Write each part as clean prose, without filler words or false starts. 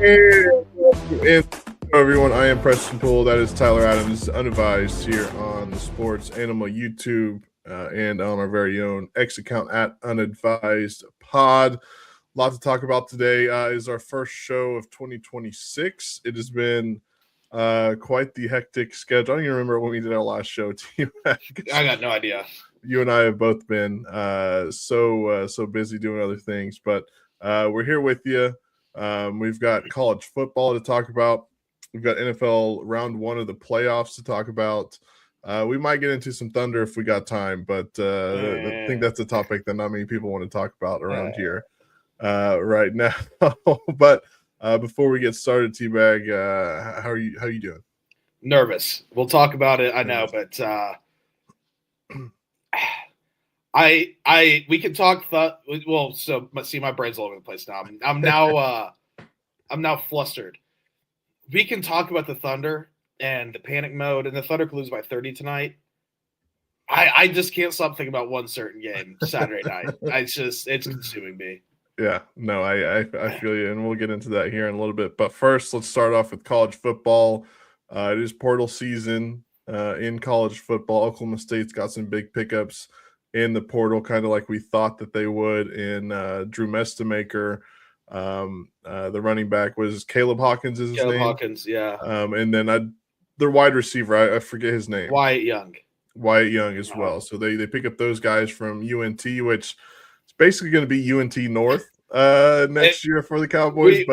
And everyone, I am Preston Poole. That is Tyler Adams, Unadvised, here on the Sports Animal YouTube and on our very own X account at Unadvised Pod. A lot to talk about today. Is our first show of 2026. It has been quite the hectic schedule. I don't even remember when we did our last show. I got no idea. You and I have both been so busy doing other things, but we're here with you. We've got college football to talk about. We've got NFL round one of the playoffs to talk about. We might get into some Thunder if we got time, but I think that's a topic that not many people want to talk about around here right now. But before we get started, T-Bag, how are you doing? Nervous. We'll talk about it. I know, but we can talk. So see, my brain's all over the place now. I'm now flustered. We can talk about the Thunder and the panic mode, and the Thunder could lose by 30 tonight. I just can't stop thinking about one certain game Saturday night. It's consuming me. Yeah, no, I feel you, and we'll get into that here in a little bit. But first, let's start off with college football. It is portal season in college football. Oklahoma State's got some big pickups in the portal, kind of like we thought that they would in Drew Mestemaker. The running back was Caleb Hawkins is his name. Caleb Hawkins, yeah. And then their wide receiver, I forget his name. Wyatt Young as well. So they pick up those guys from UNT, which is basically going to be UNT North next year for the Cowboys.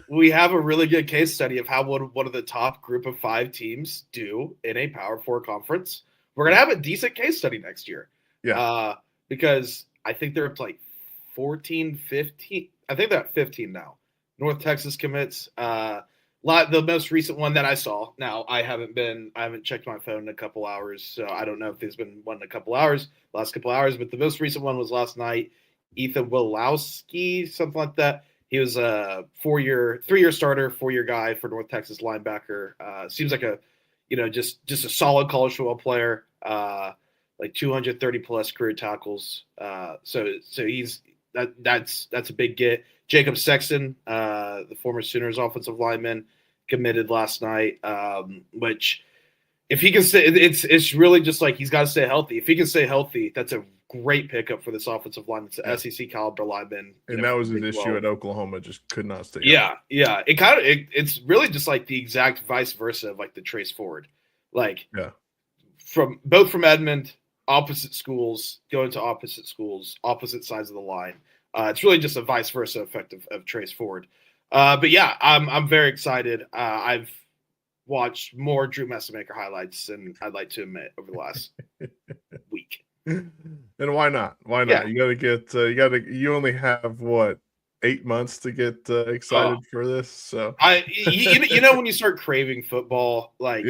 We have a really good case study of how one of the top group of 5 teams do in a Power 4 conference. We're going to have a decent case study next year. Yeah. Because I think they're up to like 14, 15. I think they're at 15 now. North Texas commits. The most recent one that I saw. Now I haven't checked my phone in a couple hours, so I don't know if there's been one in last couple hours. But the most recent one was last night. Ethan Wilowski, something like that. He was a 3-year starter, 4-year guy for North Texas linebacker. Seems like just a solid college football player. Like 230 plus career tackles. So he's that's a big get. Jacob Sexton, the former Sooners offensive lineman, committed last night. Which, if he can stay, it's really just like he's got to stay healthy. If he can stay healthy, that's a great pickup for this offensive line. It's an SEC caliber lineman. And that was his issue at Oklahoma, just could not stay healthy. Yeah. It's really just like the exact vice versa of like the Trace Ford. Like from Edmond, opposite schools, going to opposite schools, opposite sides of the line. It's really just a vice versa effect of Trace Ford. But yeah, I'm very excited. I've watched more Drew Mestemaker highlights than I'd like to admit over the last week. And why not? Why not? Yeah. You only have 8 months to get excited for this. So when you start craving football, like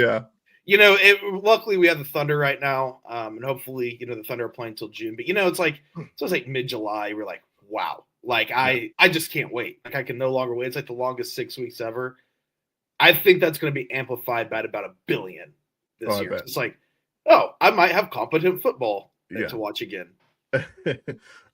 luckily we have the Thunder right now, and hopefully the Thunder are playing till June. But it's like mid-July. We're like, wow, like I just can't wait. Like I can no longer wait. It's like the longest 6 weeks ever. I think that's going to be amplified by about 1 billion this year. It's like, I might have competent football to watch again. And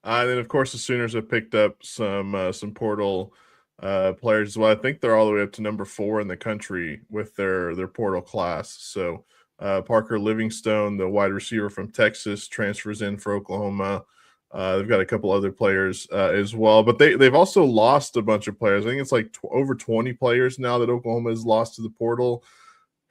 then of course the Sooners have picked up some portal players as well. I think they're all the way up to number 4 in the country with their portal class. So Parker Livingstone, the wide receiver from Texas, transfers in for Oklahoma. They've got a couple other players as well, but they've also lost a bunch of players. I think it's like over 20 players now that Oklahoma has lost to the portal.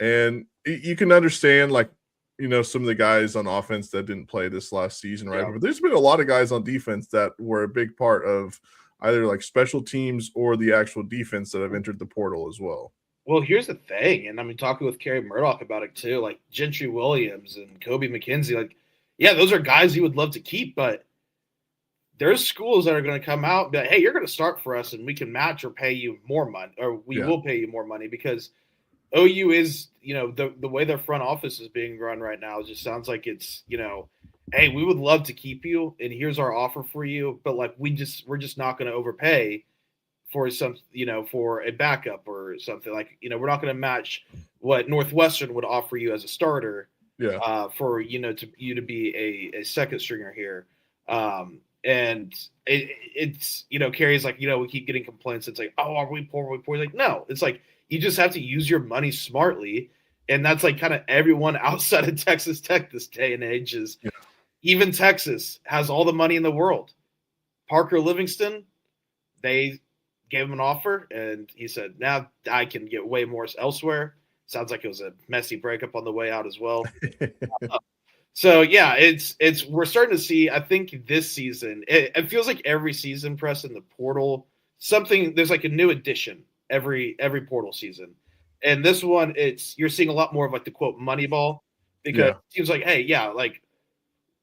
And you can understand some of the guys on offense that didn't play this last season, right? Yeah. But there's been a lot of guys on defense that were a big part of either like special teams or the actual defense that have entered the portal as well. Well, here's the thing, and I mean, talking with Kerry Murdoch about it too, like Gentry Williams and Kobe McKenzie, like, yeah, those are guys you would love to keep, but there's schools that are going to come out and be like, hey, you're going to start for us and we can match or pay you more money, or we will pay you more money, because OU is, the way their front office is being run right now, it just sounds like it's, hey, we would love to keep you, and here's our offer for you, but like we're just not going to overpay for for a backup or something. Like, we're not going to match what Northwestern would offer you as a starter. For to be a second stringer here. And it's Kerry's like, we keep getting complaints. It's like, oh, are we poor? Are we poor? Like, no, it's like you just have to use your money smartly. And that's like kind of everyone outside of Texas Tech this day and age is even Texas has all the money in the world. Parker Livingston, they gave him an offer and he said, now I can get way more elsewhere. Sounds like it was a messy breakup on the way out as well. So yeah, it's we're starting to see. I think this season, it feels like every season, press in the portal, there's like a new addition every portal season, and this one, you're seeing a lot more of like the quote Moneyball because it seems like, hey, yeah, like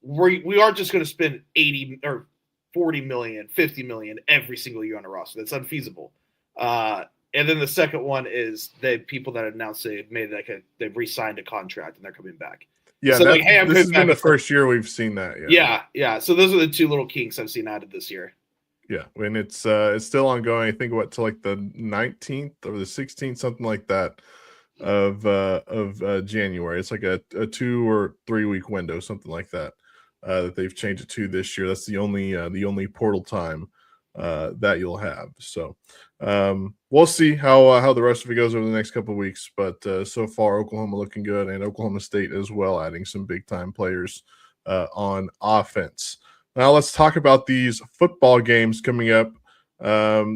we aren't just going to spend 80 or 40 million, 50 million every single year on a roster. That's unfeasible. And then the second one is the people that announced they've re-signed a contract and they're coming back. Yeah, so like, hey, this has been the first year we've seen that. Yeah. So those are the two little kinks I've seen added this year. Yeah, and it's still ongoing. I think till like the 19th or the 16th, something like that, of January. It's like a 2 or 3 week window, something like that, that they've changed it to this year. That's the only portal time that you'll have. So we'll see how the rest of it goes over the next couple of weeks. But so far, Oklahoma looking good, and Oklahoma State as well, adding some big time players on offense. Now let's talk about these football games coming up.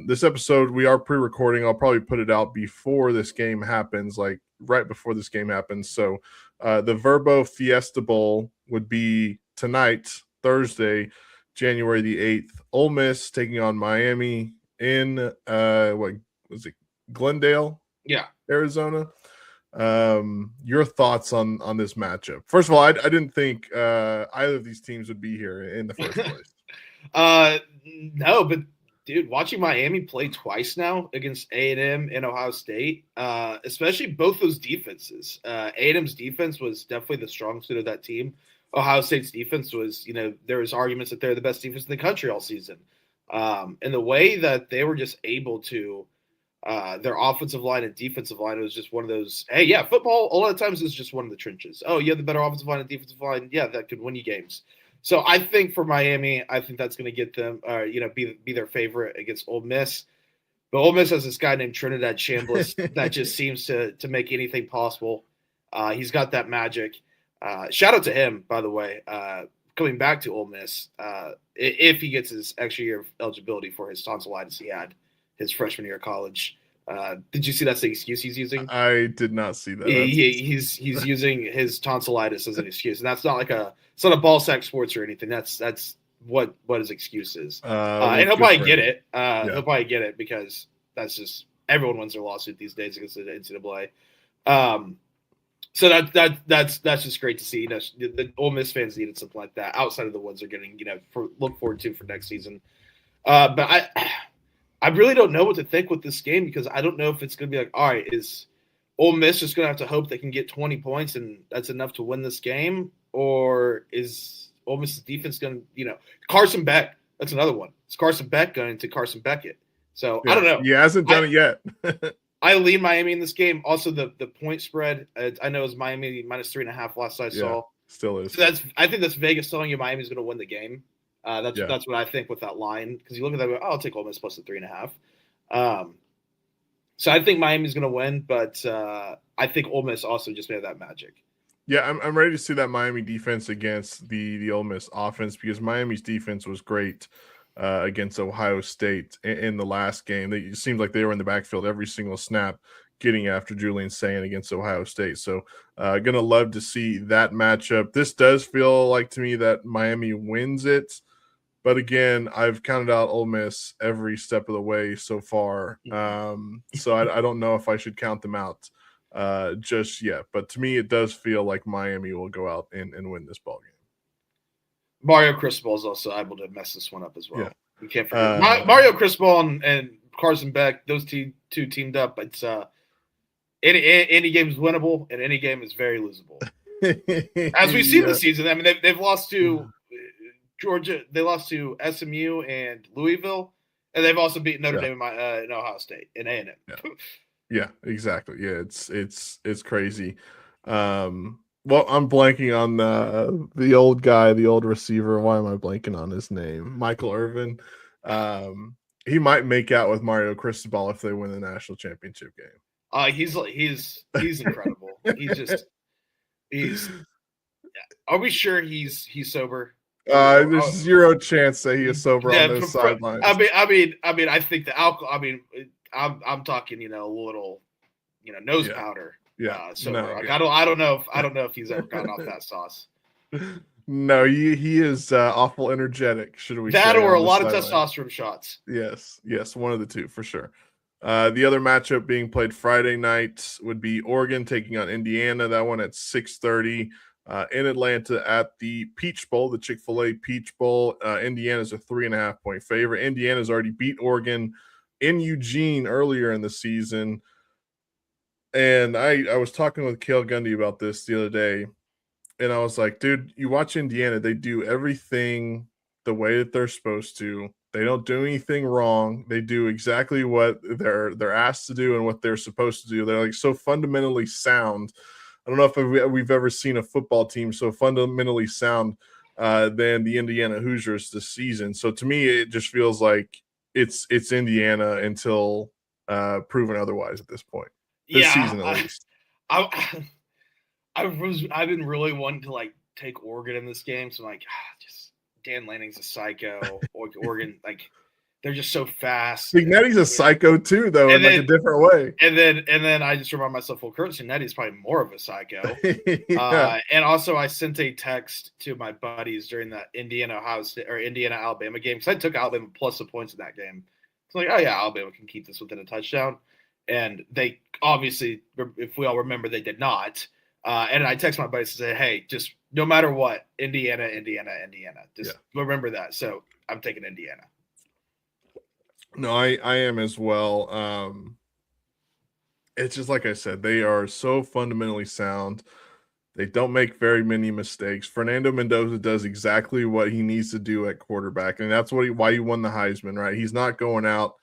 This episode we are pre-recording. I'll probably put it out before this game happens, like right before this game happens. So the Verbo Fiesta Bowl would be tonight, Thursday, January the 8th. Ole Miss taking on Miami in what was it, Glendale? Yeah, Arizona. Your thoughts on this matchup? First of all, I didn't think either of these teams would be here in the first place. No, but dude, watching Miami play twice now against A&M and Ohio State, especially both those defenses. A&M's defense was definitely the strong suit of that team. Ohio State's defense was, there was arguments that they're the best defense in the country all season. And the way that they were just able to, their offensive line and defensive line was just one of those, hey, yeah, football a lot of times is just one of the trenches. Oh, you have the better offensive line and defensive line. Yeah, that could win you games. So I think for Miami, I think that's going to get them, be their favorite against Ole Miss. But Ole Miss has this guy named Trinidad Chambliss that just seems to make anything possible. He's got that magic. Shout out to him, by the way, coming back to Ole Miss, if he gets his extra year of eligibility for his tonsillitis he had his freshman year of college. Did you see that's the excuse he's using? I did not see that. He's using his tonsillitis as an excuse, and that's not it's not a ball sack sports or anything. That's what his excuse is. And he'll probably get it. He'll probably get it because that's just everyone wins their lawsuit these days against the NCAA. So that's just great to see. The Ole Miss fans needed something like that outside of the ones they're getting, look forward to for next season. But I really don't know what to think with this game because I don't know if it's going to be like, all right, is Ole Miss just going to have to hope they can get 20 points and that's enough to win this game? Or is Ole Miss's defense going to, Carson Beck, that's another one. It's Carson Beck going to Carson Beckett. So I don't know. He hasn't done it yet. I lean Miami in this game. Also, the point spread, I know is Miami minus 3.5 last I saw. Still is. So I think that's Vegas telling you Miami's going to win the game. That's what I think with that line because you look at that, I'll take Ole Miss plus the 3.5. So I think Miami's going to win, but I think Ole Miss also just made that magic. Yeah, I'm ready to see that Miami defense against the Ole Miss offense because Miami's defense was great against Ohio State in the last game. It seemed like they were in the backfield every single snap, getting after Julian Sayin against Ohio State. So gonna love to see that matchup. This does feel like to me that Miami wins it. But again, I've counted out Ole Miss every step of the way so far. So I don't know if I should count them out just yet. But to me, it does feel like Miami will go out and win this ball game. Mario Cristobal is also able to mess this one up as well. Yeah. You can't forget. Mario Cristobal and Carson Beck, those two teamed up. It's any game is winnable, and any game is very losable. As we've seen this season, I mean, they've lost to Georgia, they lost to SMU and Louisville, and they've also beaten Notre Dame and Ohio State and A&M. Yeah, exactly. Yeah, it's crazy. Well, I'm blanking on the old guy, the old receiver. Why am I blanking on his name? Michael Irvin. He might make out with Mario Cristobal if they win the national championship game. He's incredible. He's. Are we sure he's sober? There's zero chance that he is sober on those sidelines. I think the alcohol. I'm talking, a little, nose powder. Yeah. Sober. No, like, yeah. I don't know if he's ever gotten off that sauce. No, he is awful energetic. Should we that say or a on the lot of sideline. testosterone shots? Yes, one of the two for sure. The other matchup being played Friday night would be Oregon taking on Indiana. That one at 6:30 in Atlanta at the Peach Bowl, the Chick-fil-A Peach Bowl. Indiana's a 3.5-point favorite. Indiana's already beat Oregon in Eugene earlier in the season. And I was talking with Cale Gundy about this the other day, and I was like, dude, you watch Indiana, they do everything the way that they're supposed to. They don't do anything wrong. They do exactly what they're asked to do and what they're supposed to do. They're like so fundamentally sound. I don't know if we've ever seen a football team so fundamentally sound than the Indiana Hoosiers this season. So to me, it just feels like it's Indiana until proven otherwise at this point. This season, at least. I've been really wanting to like take Oregon in this game. So I'm like, just Dan Lanning's a psycho. Oregon, like they're just so fast. Cignetti's a psycho too, though, in like a different way. And then I just remind myself, well, Kurt Cignetti's probably more of a psycho. Yeah. And also, I sent a text to my buddies during that Indiana Alabama game because I took Alabama plus the points in that game. It's like, oh yeah, Alabama can keep this within a touchdown. And they obviously, if we all remember, they did not. And I text my buddies and say, hey, just no matter what, Indiana. Just remember that. So I'm taking Indiana. No, I am as well. It's just like I said, they are so fundamentally sound. They don't make very many mistakes. Fernando Mendoza does exactly what he needs to do at quarterback, and that's why he won the Heisman, right? He's not going out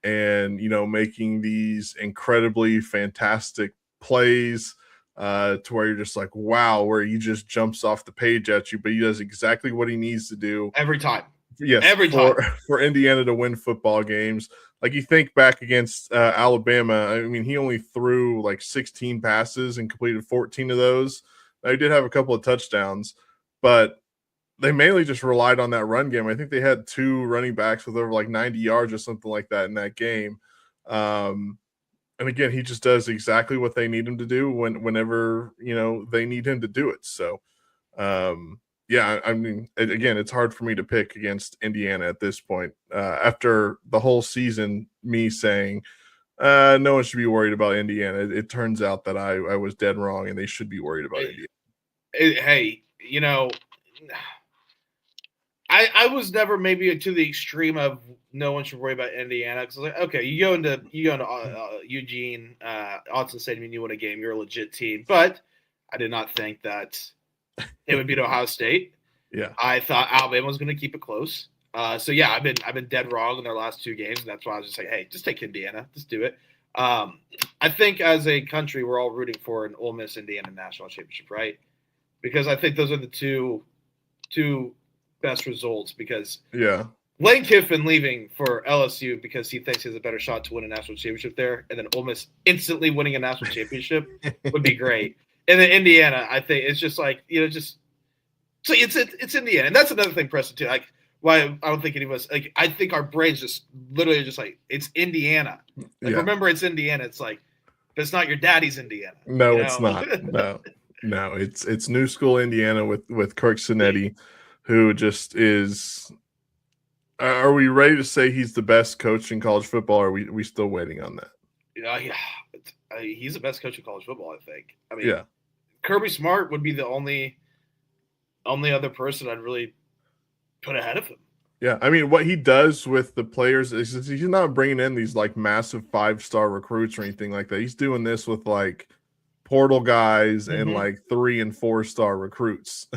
and making these incredibly fantastic plays to where you're just like, wow, where he just jumps off the page at you, but he does exactly what he needs to do every time. Yes, every time for Indiana to win football games. Like you think back against Alabama, I mean, he only threw like 16 passes and completed 14 of those. Now, he did have a couple of touchdowns, but they mainly just relied on that run game. I think they had 2 running backs with over like 90 yards or something like that in that game. And again, he just does exactly what they need him to do whenever they need him to do it. So, yeah, I mean, again, it's hard for me to pick against Indiana at this point. After the whole season, me saying no one should be worried about Indiana, it turns out that I was dead wrong, and they should be worried about Indiana. Hey, I was never maybe to the extreme of no one should worry about Indiana because like, okay, you go into Eugene, Autzen Stadium, and you win a game, you're a legit team. But I did not think that it would beat Ohio State. Yeah, I thought Alabama was going to keep it close. So yeah, I've been dead wrong in their last 2 games, and that's why I was just like, hey, just take Indiana, just do it. I think as a country, we're all rooting for an Ole Miss Indiana national championship, right? Because I think those are the two best results. Because Lane Kiffin leaving for LSU because he thinks he has a better shot to win a national championship there, and then Ole Miss instantly winning a national championship would be great. And then Indiana, I think it's just like so it's Indiana, and that's another thing, Preston, too. Like why I don't think any of us like. I think our brains just literally just like it's Indiana. Like remember, it's Indiana. It's like, but it's not your daddy's Indiana. No, it's not. No, it's new school Indiana with Kirk Cignetти, who just is. Are we ready to say he's the best coach in college football? Or are we still waiting on that? Yeah, he's the best coach in college football, I think. I mean, Kirby Smart would be the only other person I'd really put ahead of him. Yeah, I mean, what he does with the players is he's not bringing in these like massive 5-star recruits or anything like that. He's doing this with like portal guys and like 3- and 4-star recruits.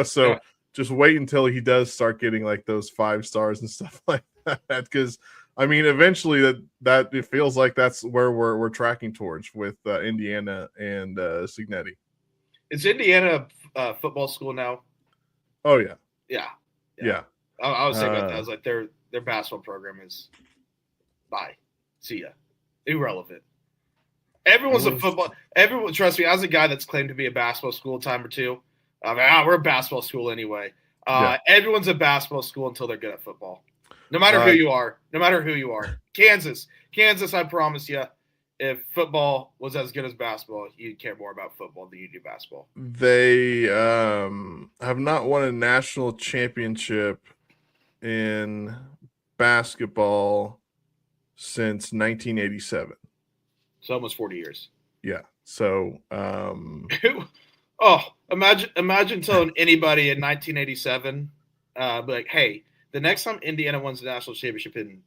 So just wait until he does start getting like those 5 stars and stuff like that. Because I mean, eventually that it feels like that's where we're tracking towards with Indiana and Cignetti. Is Indiana a football school now? Oh yeah, Yeah. yeah. I was thinking about that. I Uh, was like, their basketball program is bye. See ya. Irrelevant. I Everyone's a was football. Everyone, trust me, as a guy that's claimed to be a basketball school a time or two, we're a basketball school anyway. yeah. Everyone's a basketball school until they're good at football. No matter who Uh, you are. No matter who you are. Kansas, I promise you, if football was as good as basketball, you'd care more about football than you do basketball. they have not won a national championship in basketball since 1987. So almost 40 years. Yeah. So Oh, imagine telling anybody in 1987, like, hey, the next time Indiana wins the national championship in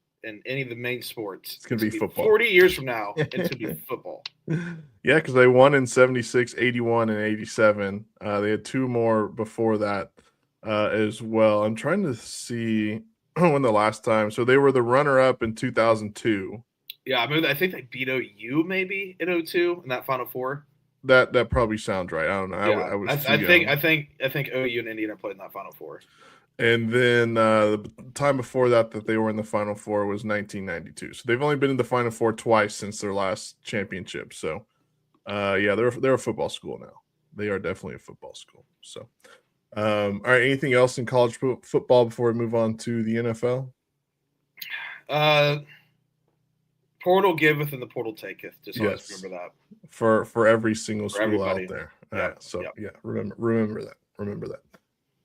any of the main sports, it's gonna be be football. 40 years from now, and it's gonna be football. Yeah, because they won in 76, 81, and 87. They had two more before that as well. I'm trying to see when the last time. So they were the runner-up in 2002. Yeah, I mean, I think they beat OU maybe in 02 in that Final Four. That probably sounds right. I don't know. Yeah, I was too I think young. I think I think OU and Indiana played in that Final Four. And then the time before that they were in the Final Four was 1992. So they've only been in the Final Four twice since their last championship. So yeah, they're a football school now. They are definitely a football school. So all right, anything else in college football before we move on to the NFL? Portal giveth and the portal taketh. Just always Yes, remember that. for every single For school everybody. out there. Yep. So Yep. yeah, remember that.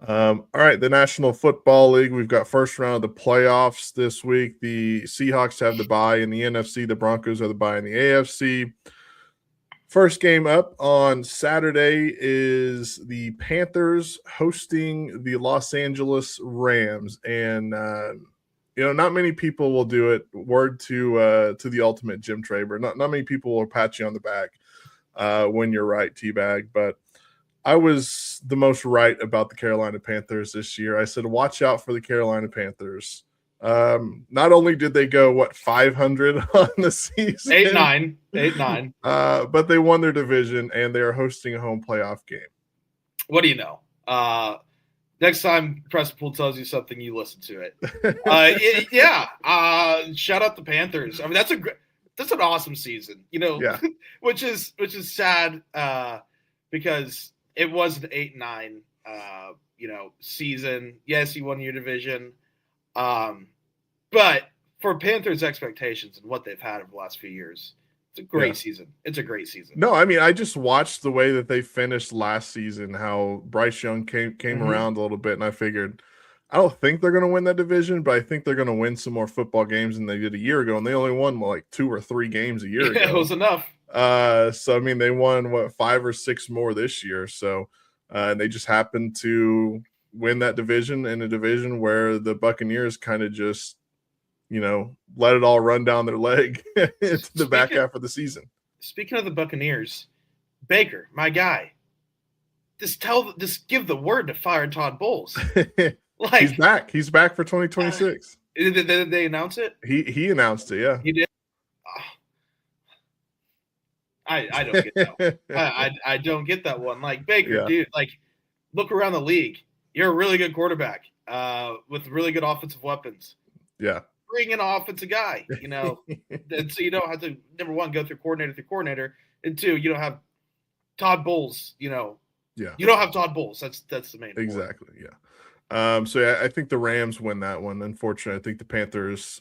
All right, the National Football League. We've got first round of the playoffs this week. The Seahawks have the bye in the NFC. The Broncos are the bye in the AFC. First game up on Saturday is the Panthers hosting the Los Angeles Rams, and not many people will do it. Word to the ultimate Jim Traber. Not many people will pat you on the back when you're right, Teabag. But I was the most right about the Carolina Panthers this year. I said, watch out for the Carolina Panthers. Not only did they go 500 on the season, 8-9, but they won their division and they are hosting a home playoff game. What do you know? Next time Presspool tells you something, you listen to it. Yeah. Shout out the Panthers. I mean, that's an awesome season, Yeah. which is sad because it was an 8-9 season. Yes, you won your division. But for Panthers' expectations and what they've had over the last few years, it's a great season. It's a great season. No, I mean, I just watched the way that they finished last season, how Bryce Young came around a little bit, and I figured, I don't think they're going to win that division, but I think they're going to win some more football games than they did a year ago, and they only won 2 or 3 games a year ago. It was enough. So I mean, they won 5 or 6 more this year, so they just happened to win that division in a division where the Buccaneers kind of just let it all run down their leg into the back half of the season. Speaking of the Buccaneers, Baker, my guy, just give the word to fire Todd Bowles. He's back. He's back for 2026. Did they announce it? He announced it. Yeah, he did. I don't get that one. I don't get that one. Like, Baker, dude, look around the league. You're a really good quarterback with really good offensive weapons. Yeah. Bring in an offensive guy, and so you don't have to, number one, go through coordinator, and two, you don't have Todd Bowles, Yeah. You don't have Todd Bowles. That's the main point. Exactly, yeah. So yeah, I think the Rams win that one. Unfortunately, I think the Panthers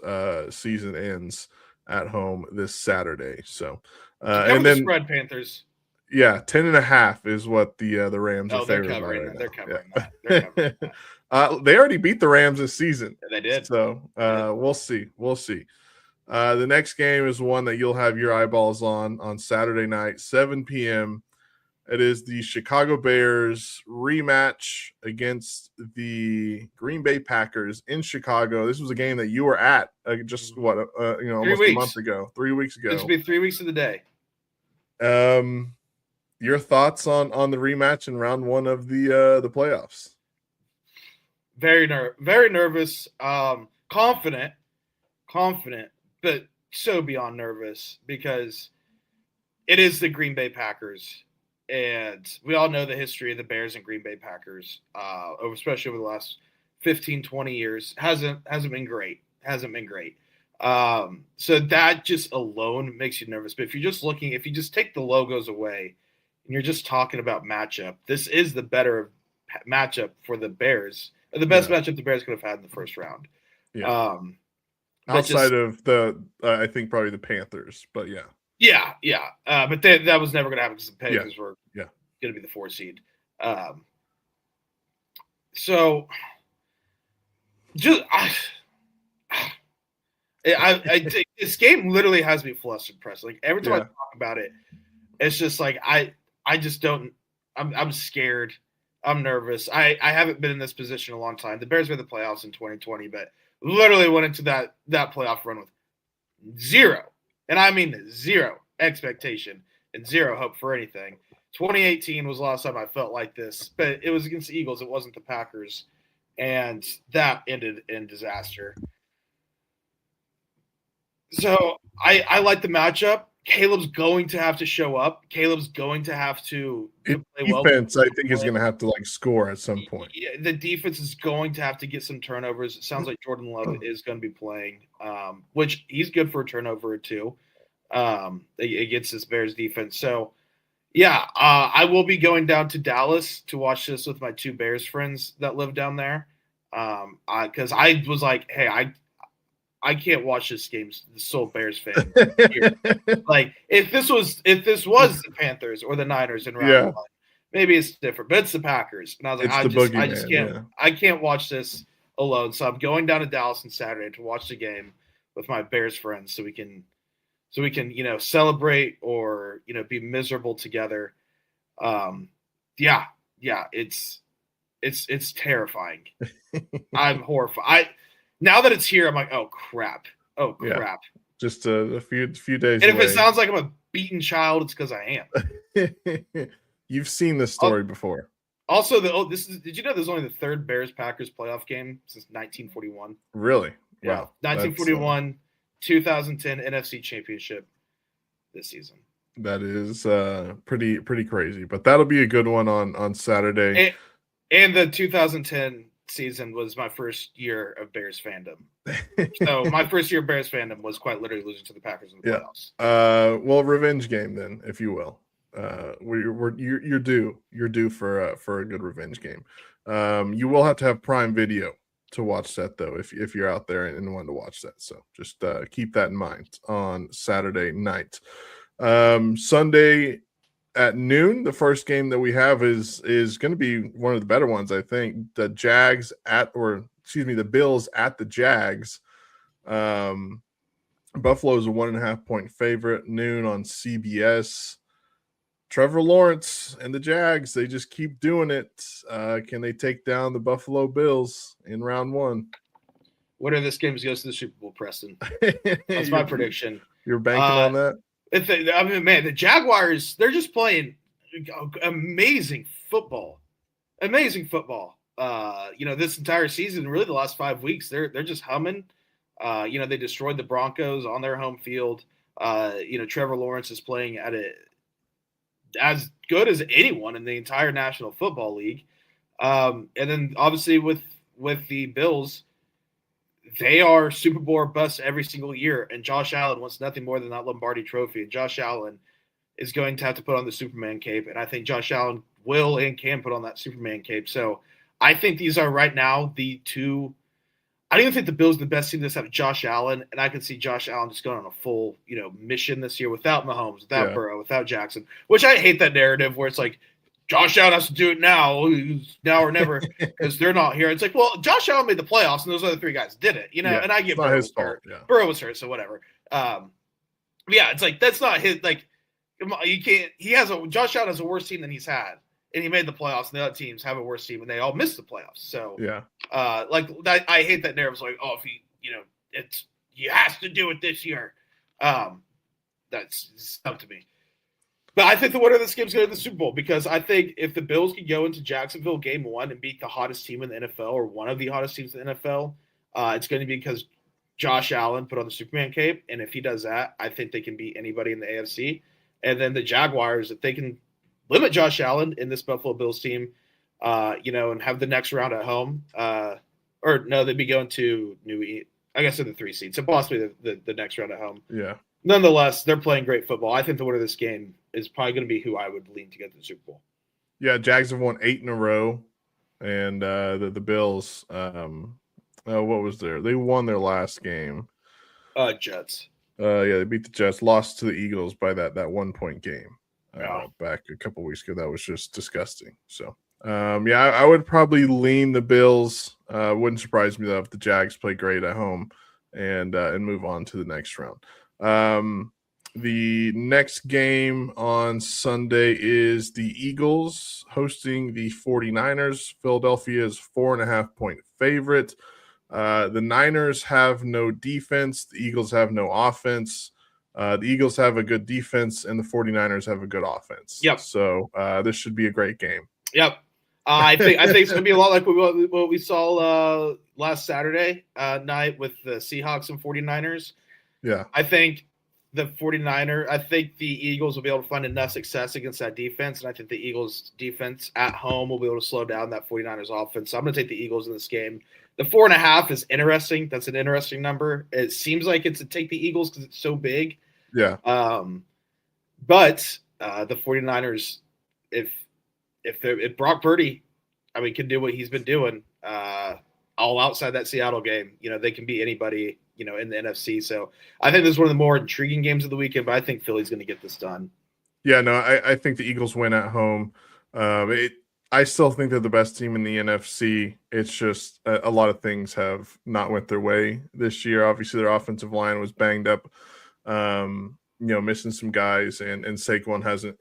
season ends at home this Saturday. So and then spread Panthers. Yeah, 10.5 is what the Rams are favored by right now. They're covering that. They're covering that. They already beat the Rams this season. Yeah, they did. So we'll see. The next game is one that you'll have your eyeballs on Saturday night, 7 p.m. It is the Chicago Bears rematch against the Green Bay Packers in Chicago. This was a game that you were at almost a month ago, 3 weeks ago. This will be 3 weeks of the day. Your thoughts on the rematch in round 1 of the playoffs? Very nervous. Confident, but so beyond nervous because it is the Green Bay Packers. and we all know the history of the Bears and Green Bay Packers, especially over the last 15, 20 years. Hasn't been great. Hasn't been great. So that just alone makes you nervous. But if you just take the logos away and you're just talking about matchup, this is the better matchup for the Bears, the best matchup the Bears could have had in the first round. Yeah. Outside of I think probably the Panthers, but yeah. Yeah. But that was never going to happen because the Panthers were going to be the 4 seed. So just this game literally has me flustered, Press. Like every time I talk about it, it's just like I just don't. I'm scared. I'm nervous. I haven't been in this position in a long time. The Bears made the playoffs in 2020, but literally went into that playoff run with zero, and I mean zero expectation and zero hope for anything. 2018 was the last time I felt like this, but it was against the Eagles. It wasn't the Packers, and that ended in disaster. So I like the matchup. Caleb's going to have to show up. Caleb's going to have to play well. Defense, I think, is going to have to score at some point. Yeah, the defense is going to have to get some turnovers. It sounds like Jordan Love is going to be playing, which he's good for a turnover too. Against this Bears defense. So, yeah, I will be going down to Dallas to watch this with my 2 Bears friends that live down there. Because I was like, hey, I can't watch this game. The sole Bears fan. Like if this was the Panthers or the Niners in round 1, maybe it's different. But it's the Packers, and I was like, I just can't. I can't watch this alone. So I'm going down to Dallas on Saturday to watch the game with my Bears friends, so we can celebrate or be miserable together. It's terrifying. I'm horrified. Now that it's here, I'm like, oh crap. Yeah. Just a few days. And if it sounds like I'm a beaten child, it's because I am. You've seen this story before. Also, did you know this is only the 3rd Bears Packers playoff game since 1941? Really? Yeah. Wow. 1941, 2010 NFC Championship this season. That is pretty crazy, but that'll be a good one on Saturday. And the 2010 season was my first year of Bears fandom. So my first year of Bears fandom was quite literally losing to the Packers in the playoffs. Well, revenge game then, if you will. You're due for a good revenge game. You will have to have Prime Video to watch that though, if you're out there and want to watch that. So just keep that in mind on Saturday night. Sunday at noon, the first game that we have is going to be one of the better ones, I think. The Bills at the Jags. Buffalo is a 1.5 point favorite. Noon on CBS. Trevor Lawrence and the Jags, they just keep doing it. Can they take down the Buffalo Bills in round 1? Winner of this game goes to the Super Bowl, Preston. That's my prediction. You're banking on that? The Jaguars, they're just playing amazing football. Amazing football. This entire season, really the last 5 weeks, they're just humming. They destroyed the Broncos on their home field. Trevor Lawrence is playing at as good as anyone in the entire National Football League. And then obviously with the Bills, they are Super Bowl or bust every single year, and Josh Allen wants nothing more than that Lombardi trophy. And Josh Allen is going to have to put on the Superman cape, and I think Josh Allen will and can put on that Superman cape. So I think these are right now the 2. I don't even think the Bills are the best team that's have Josh Allen, and I can see Josh Allen just going on a full mission this year without Mahomes, without Burrow, without Jackson. Which I hate that narrative where it's like, Josh Allen has to do it now or never, because they're not here. It's like, well, Josh Allen made the playoffs, and those other 3 guys did it, and I get Burrow was hurt. Yeah. Burrow was hurt, so whatever. It's like that's not his. Like, you can't. Josh Allen has a worse team than he's had, and he made the playoffs. And the other teams have a worse team, and they all missed the playoffs. So I hate that narrative. It's like, oh, if he has to do it this year. That's tough to me. But I think the winner of this game is going to the Super Bowl, because I think if the Bills can go into Jacksonville game 1 and beat the hottest team in the NFL, or one of the hottest teams in the NFL, it's going to be because Josh Allen put on the Superman cape. And if he does that, I think they can beat anybody in the AFC. And then the Jaguars, if they can limit Josh Allen in this Buffalo Bills team, and have the next round at home. Or no, they'd be going to I guess in the 3 seed, so possibly the next round at home. Yeah. Nonetheless, they're playing great football. I think the winner of this game is probably going to be who I would lean to get to the Super Bowl. Yeah, Jags have won 8 in a row, and the Bills. What was there? They won their last game. Jets. Yeah, they beat the Jets. Lost to the Eagles by that 1-point game Yeah. back a couple weeks ago. That was just disgusting. So, I would probably lean the Bills. Wouldn't surprise me though if the Jags play great at home and move on to the next round. The next game on Sunday is the Eagles hosting the 49ers. Philadelphia is 4.5-point favorite. The Niners have no defense. The Eagles have no offense. The Eagles have a good defense, and the 49ers have a good offense. Yep. So this should be a great game. Yep. I think it's going to be a lot like what we saw last Saturday night with the Seahawks and 49ers. Yeah. I think the Eagles will be able to find enough success against that defense, and I think the Eagles defense at home will be able to slow down that 49ers offense. So I'm going to take the Eagles in this game. The 4.5 is interesting. That's an interesting number. It seems like it's to take the Eagles because it's so big. Yeah. But the 49ers, if Brock Purdy, can do what he's been doing, all outside that Seattle game, they can beat anybody, in the NFC. So I think this is one of the more intriguing games of the weekend, but I think Philly's going to get this done. Yeah, no, I think the Eagles win at home. I still think they're the best team in the NFC. It's just a lot of things have not went their way this year. Obviously, their offensive line was banged up, missing some guys, and Saquon hasn't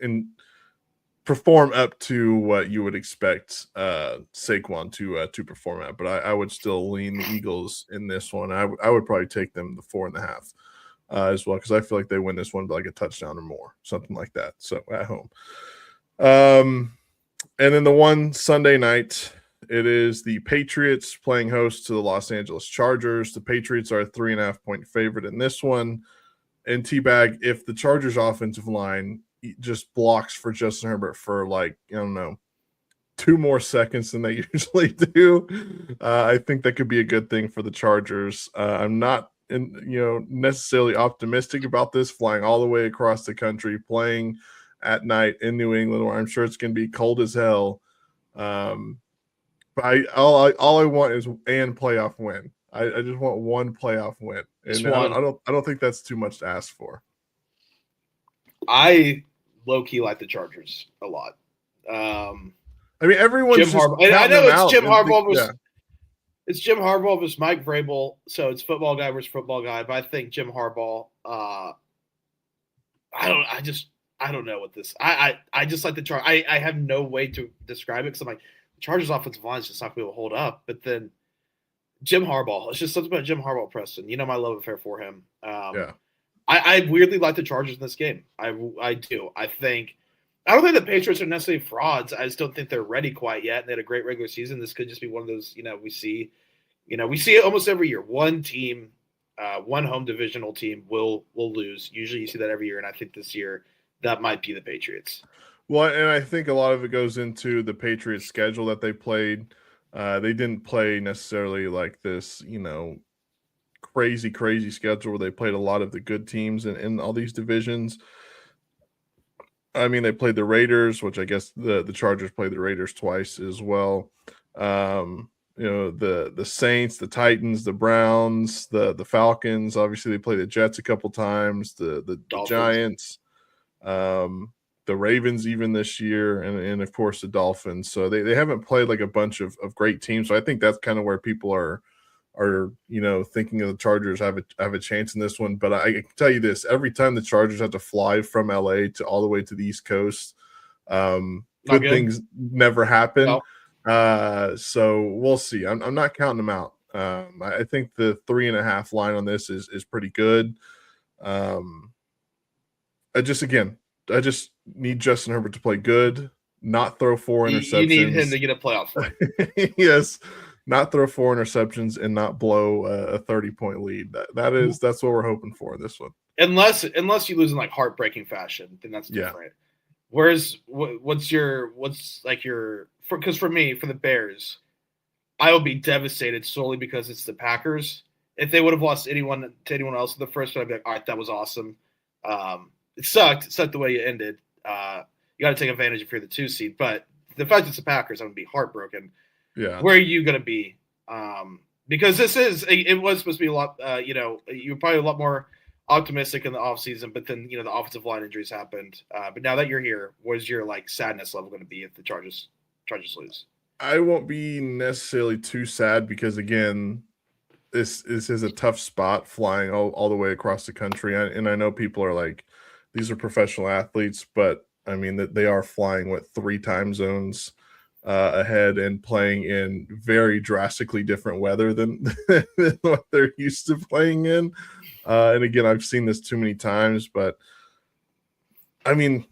performed up to what you would expect Saquon to perform at. But I would still lean the Eagles in this one. I would probably take them the 4.5 as well, because I feel like they win this one by like a touchdown or more, something like that. So at home. And then the one Sunday night, it is the Patriots playing host to the Los Angeles Chargers. The Patriots are a 3.5-point favorite in this one. And T-Bag, if the Chargers offensive line just blocks for Justin Herbert for 2 more seconds than they usually do, I think that could be a good thing for the Chargers. I'm not necessarily optimistic about this, flying all the way across the country, playing at night in New England, where I'm sure it's going to be cold as hell. But all I want is an playoff win. I just want one playoff win, and I don't think that's too much to ask for. I low key like the Chargers a lot. Everyone's Jim Harbaugh. I know it's Jim Harbaugh. It's Jim Harbaugh versus Mike Vrabel, so it's football guy versus football guy. But I think Jim Harbaugh. I don't know what this. I just like the Chargers. I have no way to describe it because I'm like, the Chargers offensive line is just not going to be able to hold up. But then Jim Harbaugh, it's just something about Jim Harbaugh, Preston. My love affair for him. I weirdly like the Chargers in this game. I do. I don't think the Patriots are necessarily frauds. I just don't think they're ready quite yet. They had a great regular season. This could just be one of those. We see it almost every year. One team, one home divisional team will lose. Usually, you see that every year, and I think this year that might be the Patriots. Well, and I think a lot of it goes into the Patriots' schedule that they played. They didn't play necessarily like this, crazy schedule where they played a lot of the good teams in all these divisions. They played the Raiders, which I guess the Chargers played the Raiders twice as well. The Saints, the Titans, the Browns, the Falcons. Obviously, they played the Jets a couple times. The Giants. The Ravens even this year, and of course the Dolphins. So they haven't played like a bunch of great teams. So I think that's kind of where people are thinking of the Chargers have a chance in this one. But I can tell you this: every time the Chargers have to fly from LA to all the way to the East Coast, good things never happen. No. So we'll see. I'm not counting them out. I think the 3.5 line on this is pretty good. I just need Justin Herbert to play good, not throw 4 interceptions. You need him to get a playoff win. Yes, not throw 4 interceptions and not blow a 30-point lead. That's what we're hoping for in this one. Unless you lose in like heartbreaking fashion, then that's different. what's like your because for me for the Bears, I will be devastated solely because it's the Packers. If they would have lost anyone to anyone else in the first one, I'd be like, all right, that was awesome. It sucked. It sucked the way it ended. You got to take advantage if you're the 2 seed. But the fact it's the Packers, I'm gonna be heartbroken. Yeah. Where are you gonna be? Because it was supposed to be a lot. You're probably a lot more optimistic in the offseason, but then the offensive line injuries happened. But now that you're here, where's your like sadness level going to be if the Chargers lose? I won't be necessarily too sad because again, this is a tough spot flying all the way across the country. And I know people are like, these are professional athletes, but I mean that they are flying 3 time zones ahead and playing in very drastically different weather than what they're used to playing in. And again, I've seen this too many times, but I mean,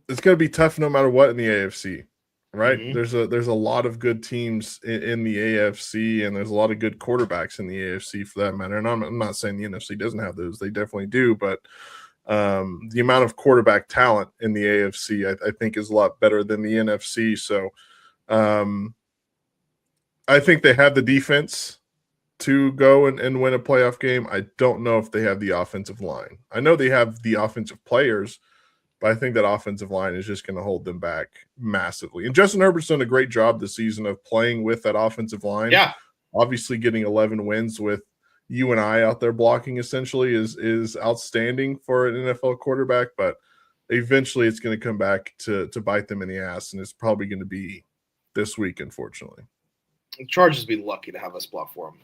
it's going to be tough no matter what in the AFC, right? Mm-hmm. There's a lot of good teams in the AFC, and there's a lot of good quarterbacks in the AFC for that matter. And I'm not saying the NFC doesn't have those; they definitely do, but the amount of quarterback talent in the AFC, I think, is a lot better than the NFC. So I think they have the defense to go and win a playoff game. I don't know if they have the offensive line. I know they have the offensive players, but I think that offensive line is just going to hold them back massively. And Justin Herbert's done a great job this season of playing with that offensive line. Yeah. Obviously getting 11 wins with you and I out there blocking essentially is outstanding for an NFL quarterback, but eventually it's going to come back to bite them in the ass, and it's probably going to be this week, unfortunately. The Chargers would be lucky to have us block for them.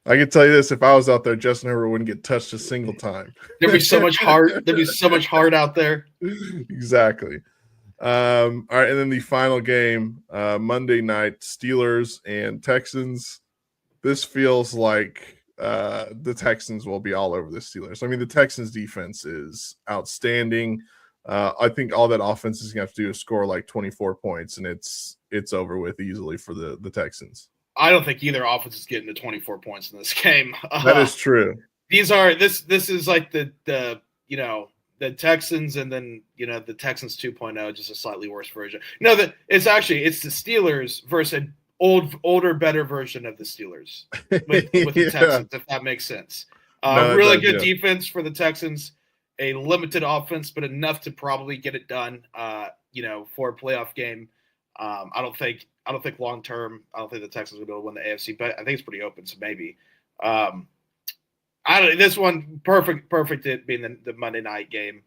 I can tell you this: if I was out there, Justin Herbert wouldn't get touched a single time. There'd be so much heart. There'd be so much heart out there. Exactly. All right, and then the final game, Monday night, Steelers and Texans. This feels like the Texans will be all over the Steelers. I mean, the Texans defense is outstanding. I think all that offense is going to have to do is score like 24 points, and it's over with easily for the Texans. I don't think either offense is getting to 24 points in this game. That is true. This is like the Texans and then the Texans 2.0, just a slightly worse version. No, it's the Steelers versus an older, better version of the Steelers with the Texans, if that makes sense. Really good defense for the Texans, a limited offense, but enough to probably get it done. For a playoff game. I don't think long term. I don't think the Texans will be able to win the AFC, but I think it's pretty open. So maybe. This one perfect it being the Monday night game.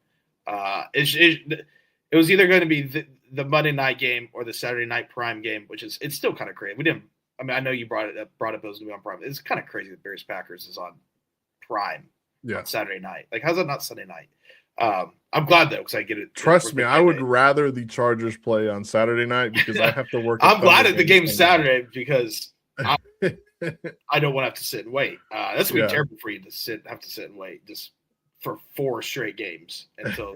It was either going to be the Monday night game or the Saturday night prime game, it's still kind of crazy. We didn't. I mean, I know you brought it up. It was going to be on prime. It's kind of crazy that Bears Packers is on prime on Saturday night. Like, how's that not Sunday night? I'm glad though, because I get it. Trust me, I would rather the Chargers play on Saturday night because I have to work. I'm glad that the game's Saturday because I don't want to have to sit and wait. That's gonna be terrible for you to have to sit and wait just for 4 straight games until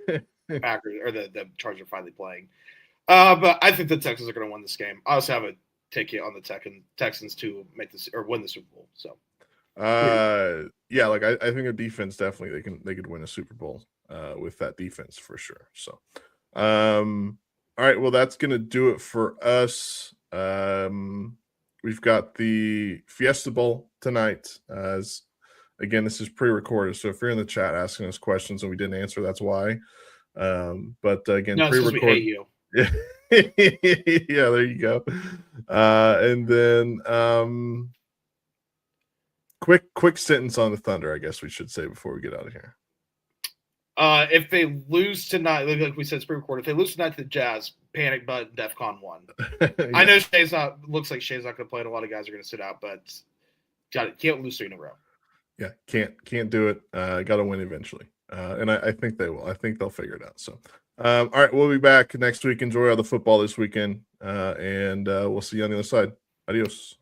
Packers or the Chargers are finally playing. But I think the Texans are going to win this game. I also have a ticket on the Texans to make this or win the Super Bowl. So, I think a defense definitely they could win a Super Bowl with that defense for sure. So, all right, well that's going to do it for us. We've got the Fiesta Bowl tonight. Again, this is pre-recorded, so if you're in the chat asking us questions and we didn't answer, that's why. But again, pre-recorded. Yeah, yeah, there you go. And then quick sentence on the Thunder, I guess we should say before we get out of here. If they lose tonight, like we said, it's pre-recorded. If they lose tonight to the Jazz, panic button, DEFCON 1. Yeah. I know looks like Shay's not going to play, and a lot of guys are going to sit out, but can't lose 3 in a row. Yeah, can't do it. Got to win eventually, and I think they will. I think they'll figure it out. So, all right, we'll be back next week. Enjoy all the football this weekend, and we'll see you on the other side. Adios.